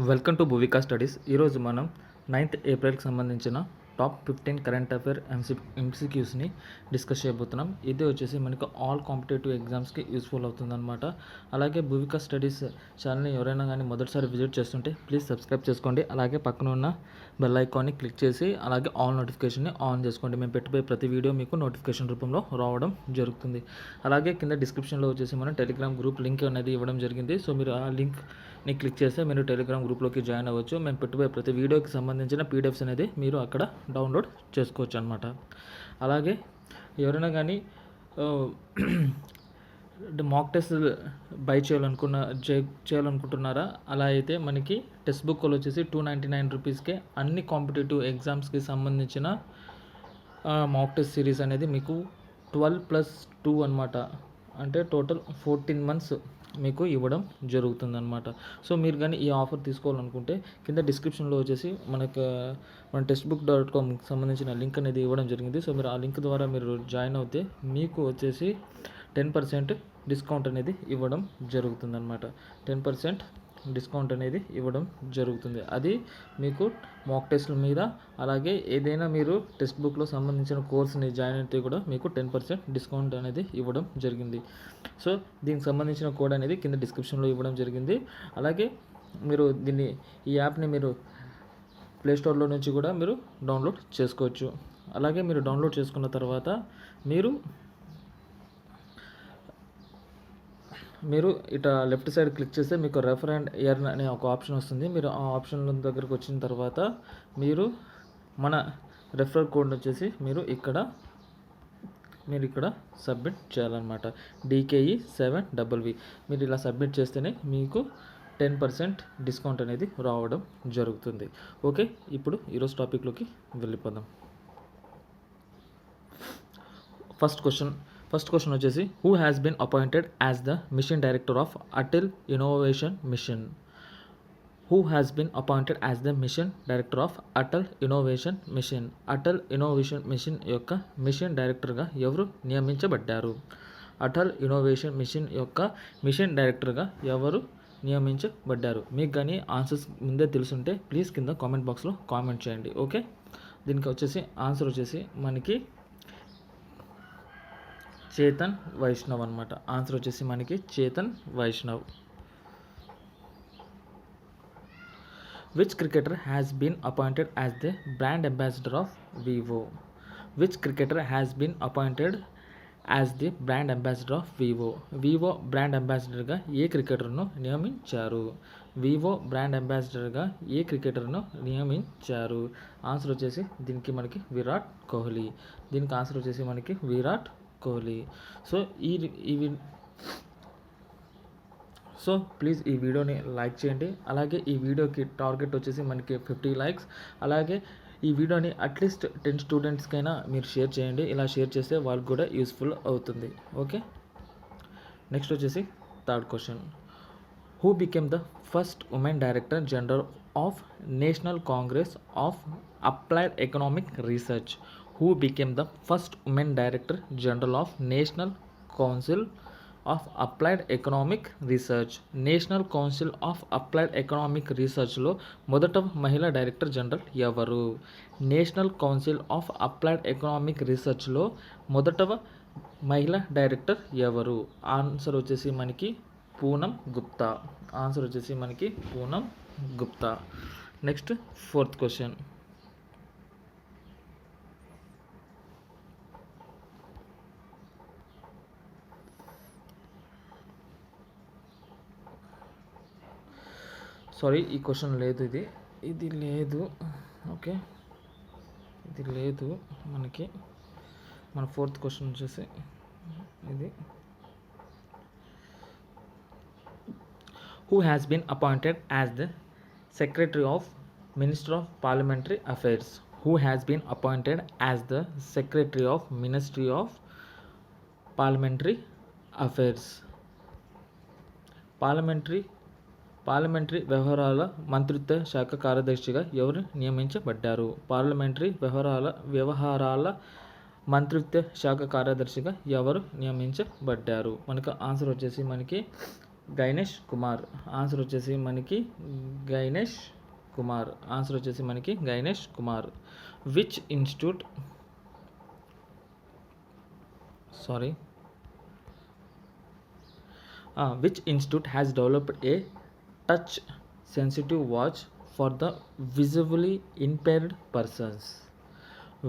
Welcome to భూవికా studies. ఈరోజు మనం 9th ఏప్రిల్కి సంబంధించిన టాప్ 15 కరెంట్ అఫైర్ ఎంసీక్యూస్ని డిస్కస్ చేయబోతున్నాం. ఇది వచ్చేసి మనకు ఆల్ కాంపిటేటివ్ ఎగ్జామ్స్కి యూస్ఫుల్ అవుతుందన్నమాట. అలాగే భూవికా స్టడీస్ ఛానల్ని ఎవరైనా కానీ మొదటిసారి విజిట్ చేస్తుంటే ప్లీజ్ సబ్స్క్రైబ్ చేసుకోండి. అలాగే పక్కన ఉన్న బెల్ ఐకాన్ని క్లిక్ చేసి అలాగే ఆల్ నోటిఫికేషన్ని ఆన్ చేసుకోండి. మేము పెట్టబోయే ప్రతి వీడియో మీకు నోటిఫికేషన్ రూపంలో రావడం జరుగుతుంది. అలాగే కింద డిస్క్రిప్షన్లో వచ్చేసి మనం టెలిగ్రామ్ గ్రూప్ లింక్ అనేది ఇవ్వడం జరిగింది. సో మీరు ఆ లింక్ని క్లిక్ చేస్తే మీరు టెలిగ్రామ్ గ్రూప్లోకి జాయిన్ అవ్వచ్చు. మేము పెట్టబోయే ప్రతి వీడియోకి సంబంధించిన పీడిఎఫ్స్ అనేది మీరు అక్కడ డౌన్లోడ్ చేసుకోవచ్చు అనమాట. అలాగే ఎవరైనా కానీ మాక్ టెస్ట్ బై చేయాలనుకుంటున్నారా? అలా అయితే మనకి టెక్స్ట్ బుక్లు వచ్చేసి 299 రూపీస్కే అన్ని కాంపిటేటివ్ ఎగ్జామ్స్కి సంబంధించిన మాక్ టెస్ట్ సిరీస్ అనేది మీకు 12+2 అనమాట. అంటే టోటల్ 14 months మీకు ఇవ్వడం జరుగుతుందన్నమాట. సో మీరు కానీ ఈ ఆఫర్ తీసుకోవాలనుకుంటే కింద డిస్క్రిప్షన్లో వచ్చేసి మన textbook.com సంబంధించిన లింక్ అనేది ఇవ్వడం జరిగింది. సో మీరు ఆ లింక్ ద్వారా మీరు జాయిన్ అవుతే మీకు వచ్చేసి 10% డిస్కౌంట్ అనేది ఇవ్వడం జరుగుతుందన్నమాట. 10% డిస్కౌంట్ అనేది ఇవ్వడం జరుగుతుంది. అది మీకు మాక్ టెస్ట్ల మీద అలాగే ఏదైనా మీరు టెక్స్ట్ బుక్లో సంబంధించిన కోర్స్ని జాయిన్ అయితే కూడా మీకు 10% డిస్కౌంట్ అనేది ఇవ్వడం జరిగింది. సో దీనికి సంబంధించిన కోడ్ అనేది కింద డిస్క్రిప్షన్లో ఇవ్వడం జరిగింది. అలాగే మీరు ఈ యాప్ని మీరు ప్లేస్టోర్లో నుంచి కూడా మీరు డౌన్లోడ్ చేసుకోవచ్చు. అలాగే మీరు డౌన్లోడ్ చేసుకున్న తర్వాత మీరు ఇట లెఫ్ట్ సైడ్ క్లిక్ చేస్తే మీకు రెఫర్ అండ్ ఎర్న్ అనే ఒక ఆప్షన్ వస్తుంది. మీరు ఆ ఆప్షన్ దగ్గరకు వచ్చిన తర్వాత మీరు మన రెఫరల్ కోడ్ వచ్చేసి మీరు ఇక్కడ సబ్మిట్ చేయాలన్నమాట. DKE7VV మీరు ఇలా సబ్మిట్ చేస్తేనే మీకు 10% డిస్కౌంట్ అనేది రావడం జరుగుతుంది. ఓకే, ఇప్పుడు ఈరోజు టాపిక్లోకి వెళ్ళిపోదాం. ఫస్ట్ క్వశ్చన్ వచ్చేసి who has been appointed as the mission director of Atal Innovation Mission? Who has been appointed as the mission director of Atal Innovation Mission? Atal Innovation Mission యొక్క మిషన్ డైరెక్టర్గా ఎవరు నియమించబడ్డారు? అటల్ ఇన్నోవేషన్ మిషన్ యొక్క మిషన్ డైరెక్టర్గా ఎవరు నియమించబడ్డారు? మీకు కానీ ఆన్సర్స్ ముందే తెలుసుంటే ప్లీజ్ కింద కామెంట్ బాక్స్లో కామెంట్ చేయండి. ఓకే, దీనికి వచ్చేసి ఆన్సర్ వచ్చేసి మనకి చేతన్ వైష్ణవ్ అనమాట. ఆన్సర్ వచ్చేసి మనకి Chetan Vaishnav. Which cricketer has been appointed as the brand ambassador of Vivo? Which cricketer has been appointed as the brand ambassador of Vivo? Vivo brand అంబాసిడర్గా ఏ క్రికెటర్ను నియమించారు? వివో బ్రాండ్ అంబాసిడర్గా ఏ క్రికెటర్ను నియమించారు? ఆన్సర్ వచ్చేసి దీనికి మనకి విరాట్ కోహ్లీ. దీనికి ఆన్సర్ వచ్చేసి మనకి విరాట్ కోహ్లీ. సో ప్లీజ్ ఈ వీడియోని లైక్ చేయండి. అలాగే ఈ వీడియోకి టార్గెట్ వచ్చేసి మనకి 50 likes. అలాగే ఈ వీడియోని అట్లీస్ట్ 10 స్టూడెంట్స్కైనా మీరు షేర్ చేయండి. ఇలా షేర్ చేస్తే వాళ్ళకి కూడా యూస్ఫుల్ అవుతుంది. ఓకే, నెక్స్ట్ వచ్చేసి third question. Who became the first women director general of national Congress of applied economic research? Who became the first women director general of National Council of Applied Economic Research? National council of applied economic రీసెర్చ్లో మొదట మహిళా director general ఎవరు? National council of applied economic రీసెర్చ్లో మొదట మహిళా director ఎవరు? Answer వచ్చేసి మనకి పూనం గుప్తా. ఆన్సర్ వచ్చేసి మనకి Poonam Gupta. Next fourth question. Sorry, ఈ క్వశ్చన్ లేదు, ఇది లేదు. ఓకే, ఇది లేదు మనకి. మన ఫోర్త్ క్వశ్చన్ వచ్చేసి ఇది. Who has been appointed as the secretary of Minister of Parliamentary Affairs? Who has been appointed as the secretary of Ministry of Parliamentary Affairs? Parliamentary వ్యవహారాల మంత్రిత్వ శాఖ కార్యదర్శిగా ఎవరు నియమించబడ్డారు? పార్లమెంటరీ వ్యవహారాల మంత్రిత్వ శాఖ కార్యదర్శిగా ఎవరు నియమించబడ్డారు? మనకు ఆన్సర్ వచ్చేసి మనకి గైనేష్ కుమార్. ఆన్సర్ వచ్చేసి మనకి గైనేష్ కుమార్. ఆన్సర్ వచ్చేసి మనకి Gyanesh Kumar. Which institute which institute has developed a touch sensitive watch for the visually impaired persons?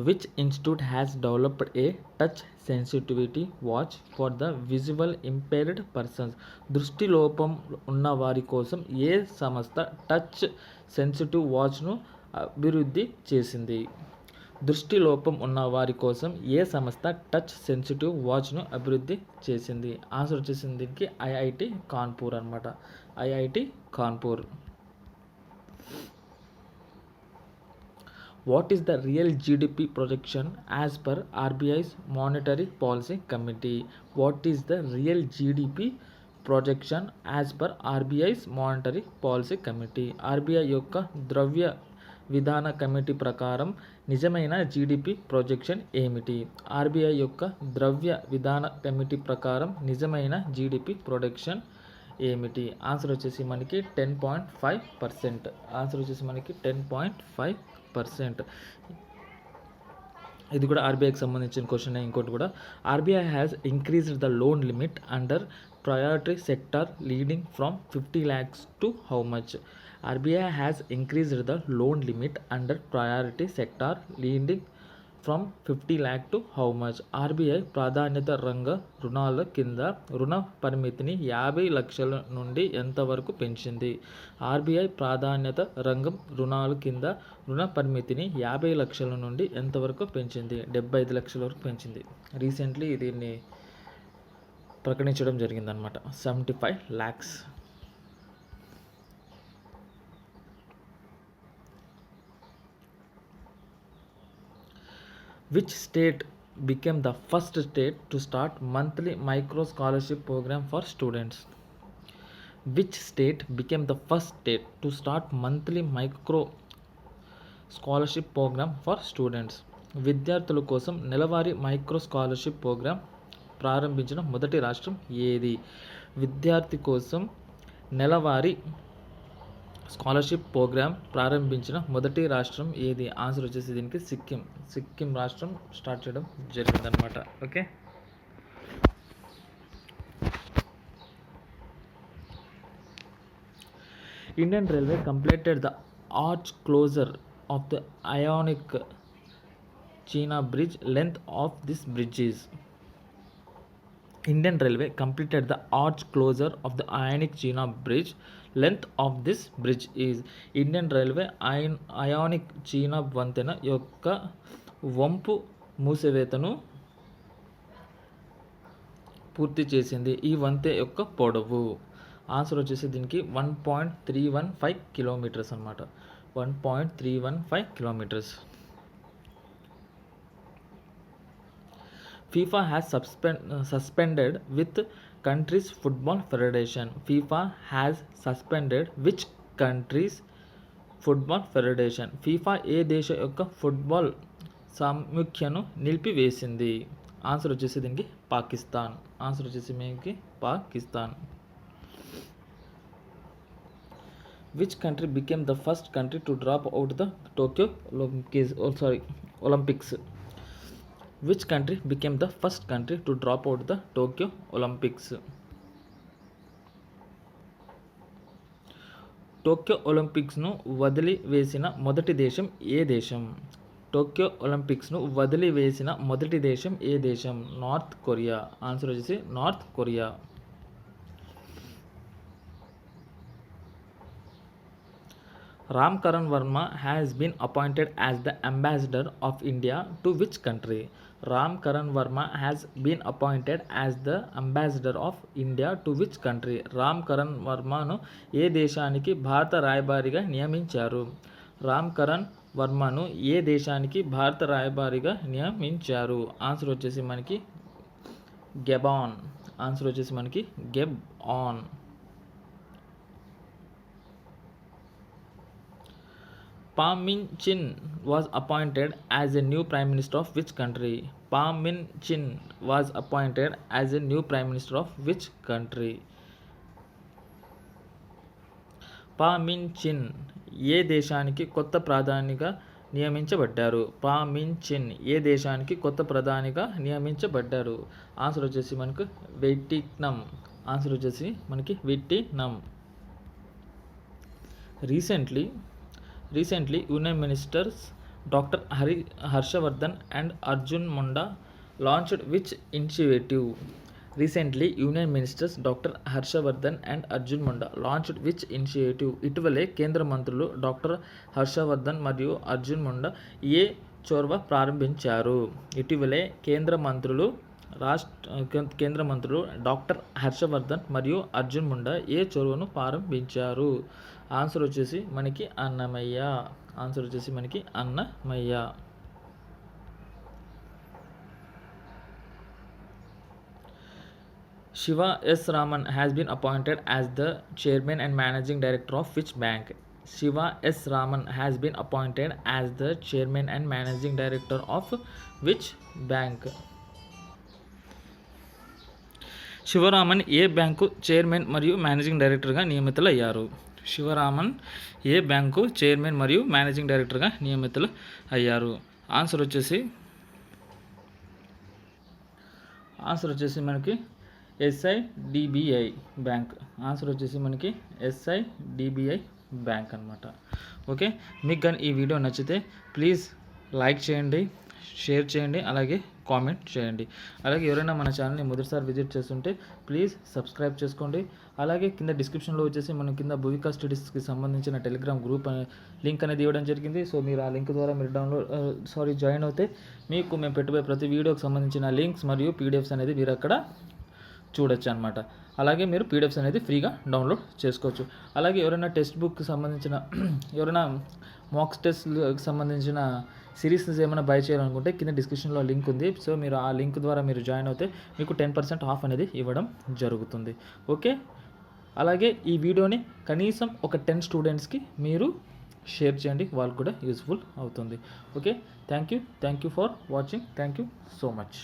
Which institute has developed a touch sensitivity watch for the visual impaired persons? దృష్టి లోపం ఉన్న వారి కోసం ఏ సంస్థ టచ్ సెన్సిటివ్ వాచ్ను అభివృద్ధి చేసింది? దృష్టి లోపం ఉన్న వారి కోసం ఏ సంస్థ టచ్ సెన్సిటివ్ వాచ్ను అభివృద్ధి చేసింది? ఆన్సర్ వచ్చేసింది దీనికి ఐఐటి కాన్పూర్ అనమాట. IIT Kanpur. What is the real GDP projection as per RBI's monetary policy committee? What is the real GDP projection as per RBI's monetary policy committee? RBI యొక్క ద్రవ్య విధాన కమిటీ ప్రకారం నిజమైన జీడిపి ప్రొజెక్షన్ ఏమిటి? RBI యొక్క ద్రవ్య విధాన కమిటీ ప్రకారం నిజమైన జీడిపి ప్రొజెక్షన్ ఏమిటి? ఆన్సర్ వచ్చేసి మనకి 10.5%. ఆన్సర్ వచ్చేసి మనకి 10.5%. ఇది కూడా ఆర్బీఐకి సంబంధించిన క్వశ్చన్. ఇంకోటి కూడా, RBI has increased the loan limit under priority sector leading from 50 lakhs to how much? RBI has increased the loan limit under priority sector lending from 50 lakh to how much? RBI ప్రాధాన్యత రంగ రుణాల కింద రుణ పరిమితిని 50 లక్షల నుండి ఎంతవరకు పెంచింది? ఆర్బీఐ ప్రాధాన్యత రంగం రుణాల కింద రుణ పరిమితిని 50 లక్షల నుండి ఎంతవరకు పెంచింది? 75 లక్షల వరకు పెంచింది. రీసెంట్లీ దీన్ని ప్రకటించడం జరిగిందనమాట. 75 lakhs. Which state became the first state to start monthly micro scholarship program for students? Which state became the first state to start monthly micro scholarship program for students? విద్యార్థుల కోసం నెలవారీ మైక్రో స్కాలర్షిప్ ప్రోగ్రాం ప్రారంభించిన మొదటి రాష్ట్రం ఏది? విద్యార్థి కోసం నెలవారీ స్కాలర్షిప్ ప్రోగ్రామ్ ప్రారంభించిన మొదటి రాష్ట్రం ఏది? ఆన్సర్ వచ్చేసి దీనికి సిక్కిం రాష్ట్రం స్టార్ట్ చేయడం జరిగిందనమాట. Okay. Indian Railway completed the arch closure of the iconic Chenab bridge. Length of this bridge is? Indian Railway completed the arch closure of the Ionic China Bridge. Length of this bridge is? Indian Railway iconic Chenab వంతెన యొక్క వంపు మూసివేతను పూర్తి చేసింది. ఈ వంతెన యొక్క పొడవు? Answer వచ్చేసి దీనికి 1.315 కిలోమీటర్స్ అనమాట. 1.315 kilometres. FIFA has suspended with countries football federation. FIFA has suspended which countries football federation? FIFA ఏ దేశ యొక్క ఫుట్బాల్ సమాఖ్యను నిలిపివేసింది? ఆన్సర్ వచ్చేసి దీనికి పాకిస్తాన్. ఆన్సర్ వచ్చేసి మీకు Pakistan. Which country became the first country to drop out the Tokyo Olympics? Which country became the first country to drop out the Tokyo Olympics? Tokyo ఒలింపిక్స్ను వదిలివేసిన మొదటి దేశం ఏ దేశం? టోక్యో ఒలింపిక్స్ను వదిలివేసిన మొదటి దేశం ఏ దేశం? North Korea. ఆన్సర్ వచ్చేసి north Korea. Ram Karan Verma has been appointed as the ambassador of India to which country? Ram Karan Verma has been appointed as the ambassador of India to which country? Ram Karan వర్మను ఏ దేశానికి భారత రాయబారిగా నియమించారు? రామ్ కరణ్ వర్మను ఏ దేశానికి భారత రాయబారిగా నియమించారు? ఆన్సర్ వచ్చేసి మనకి గెబాన్. ఆన్సర్ వచ్చేసి మనకి గెబాన్. Pham Minh Chinh was appointed as a new Prime Minister of which country? Pham Minh Chinh was appointed as a new Prime Minister of which country? పా మిన్ చిన్ ఏ దేశానికి కొత్త ప్రధానిగా నియమించబడ్డారు? పా మిన్ చిన్ ఏ దేశానికి కొత్త ప్రధానిగా నియమించబడ్డారు? ఆన్సర్ వచ్చేసి మనకు వియట్నాం. ఆన్సర్ వచ్చేసి మనకి Vietnam. Recently Union ministers doctor Harshvardhan and Arjun Munda launched which initiative? Recently, Union Ministers Dr. Harshvardhan and Arjun Munda launched which initiative? ఇటీవలే కేంద్ర మంత్రులు డాక్టర్ హర్షవర్ధన్ మరియు అర్జున్ ముండా ఏ చొరవ ప్రారంభించారు? ఇటీవలే కేంద్ర మంత్రులు డాక్టర్ హర్షవర్ధన్ మరియు అర్జున్ ముండా ఏ చొరవను ప్రారంభించారు? ఆన్సర్ వచ్చేసి మనకి అన్నమయ్య. ఆన్సర్ వచ్చేసి మనకి Annamayya. Shiva S. Raman has been appointed as the chairman and managing director of which bank? Shiva S. Raman has been appointed as the chairman and managing director of which bank? Sivaraman A bank chairman మరియు managing డైరెక్టర్గా నియమితులయ్యారు? శివరామన్ ఏ bank chairman మరియు managing డైరెక్టర్గా నియమితులు అయ్యారు? Answer వచ్చేసి మనకి SIDBI bank. Answer వచ్చేసి మనకి SIDBI బ్యాంక్ అనమాట. ఓకే, మీకు కానీ ఈ వీడియో నచ్చితే ప్లీజ్ లైక్ చేయండి, షేర్ చేయండి, అలాగే కామెంట్ చేయండి. అలాగే ఎవరైనా మన ఛానల్ని మొదటిసారి విజిట్ చేస్తుంటే ప్లీజ్ సబ్స్క్రైబ్ చేసుకోండి. అలాగే కింద డిస్క్రిప్షన్లో వచ్చేసి మనం కింద భూవికా స్టడీస్కి సంబంధించిన టెలిగ్రామ్ గ్రూప్ లింక్ అనేది ఇవ్వడం జరిగింది. సో మీరు ఆ లింక్ ద్వారా మీరు జాయిన్ అవుతే మీకు మేము పెట్టబోయే ప్రతి వీడియోకి సంబంధించిన లింక్స్ మరియు PDFs అనేది మీరు అక్కడ చూడొచ్చు అనమాట. అలాగే మీరు PDFs అనేది ఫ్రీగా డౌన్లోడ్ చేసుకోవచ్చు. అలాగే ఎవరైనా టెక్స్ట్ బుక్కి సంబంధించిన ఎవరైనా మాక్స్ టెస్ట్కి సంబంధించిన సిరీస్ ఏమైనా బై చేయాలనుకుంటే కింద డిస్క్రిప్షన్లో లింక్ ఉంది. సో మీరు ఆ లింక్ ద్వారా మీరు జాయిన్ అవుతే మీకు 10% ఆఫ్ అనేది ఇవ్వడం జరుగుతుంది. ఓకే, అలాగే ఈ వీడియోని కనీసం ఒక 10 స్టూడెంట్స్కి మీరు షేర్ చేయండి, వాళ్ళకు కూడా యూస్ఫుల్ అవుతుంది. Okay, thank you for watching. Thank you so much.